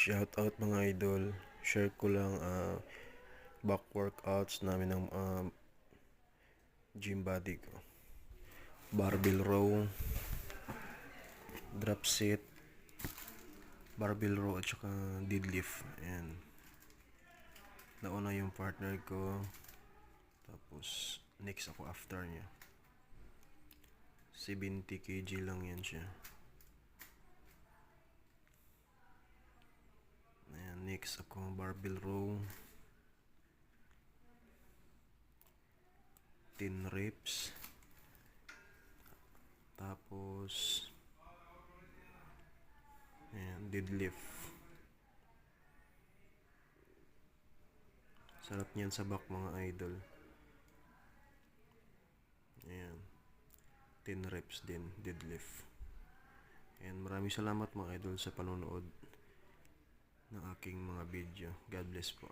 Shout out mga idol. Share ko lang back workouts namin ng gym body ko. Barbell row, drop set, barbell row at saka deadlift. Ayan. Nauna yung partner ko. Tapos next ako after niya. 70 kg lang yan siya. Ayan, next ako barbell row. 10 reps. Tapos ayan, deadlift. Sarap niyan sa back mga idol. Ayan. 10 reps din, deadlift. And maraming salamat mga idol sa panonood ng aking mga video. God bless po.